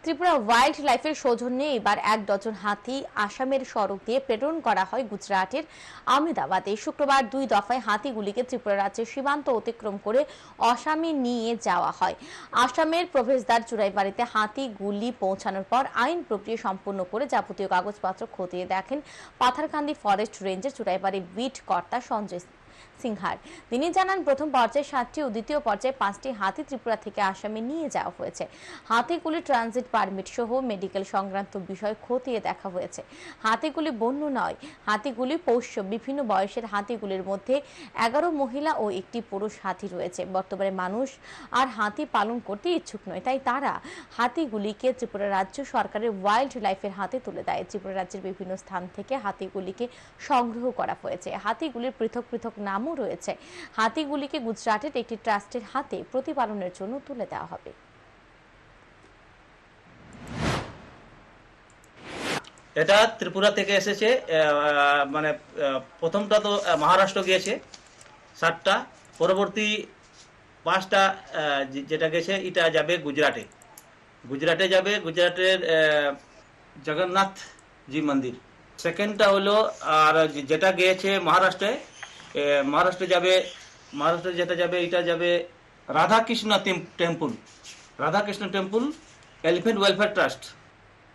Tripura wild লাইফের সৌজন্যে এবার ১ ডজন হাতি আসামের সড়ক দিয়ে প্রেরণ করা হয় গুজরাটের আহমেদাবাদে। শুক্রবার ২ দফায় হাতিগুলিকে ত্রিপুরা রাজ্যের সীমান্ত অতিক্রম করে আসামে নিয়ে যাওয়া হয়। আসামের প্রবেশদ্বার চুরাইবাড়িতে হাতিগুলি পৌঁছানোর পর আইন প্রক্রিয়া সম্পূর্ণ করে যাবতীয় কাগজপত্র খতিয়ে দেখেন পাথারকান্দি ফরেস্ট রেঞ্জের চুরাইবাড়ি বিট কর্তা সঞ্জয় সিংহার। তিনি জানান, প্রথম পর্যায়ে ৭টি ও দ্বিতীয় পর্যায়ে ৫টি হাতি ত্রিপুরা থেকে আসামে নিয়ে যাওয়া হয়েছে। হাতিগুলি ট্রানজিট পারমিট সহ মেডিকেল সংক্রান্ত বিষয় খতিয়ে দেখা হয়েছে। হাতিগুলি বন্য নয়, হাতিগুলি পোষ্য। বিভিন্ন বয়সের হাতিগুলির মধ্যে ১১ মহিলা ও একটি পুরুষ হাতি রয়েছে। বর্তমানে মানুষ আর হাতি পালন করতে ইচ্ছুক নয়, তাই তারা হাতিগুলিকে ত্রিপুরা রাজ্য সরকারের ওয়াইল্ড লাইফের হাতে তুলে দেয়। ত্রিপুরা রাজ্যের বিভিন্ন স্থান থেকে হাতিগুলিকে সংগ্রহ করা হয়েছে। হাতিগুলির পৃথক পৃথক নামও রয়েছে। হাতিগুলিকে গুজরাটের একটি ট্রাস্টের হাতে প্রতিপালনের জন্য তুলে দেওয়া হবে। এটা ত্রিপুরা থেকে এসেছে, মানে প্রথমটা তো মহারাষ্ট্র গিয়েছে 7টা, পরবর্তী 5টা যেটা গেছে এটা যাবে গুজরাটে যাবে। গুজরাটের জগন্নাথ জি মন্দির। সেকেন্ডটা হলো, আর যেটা গিয়েছে মহারাষ্ট্রে যাবে, যেটা যাবে এটা যাবে Radhakrishna temple, elephant welfare trust.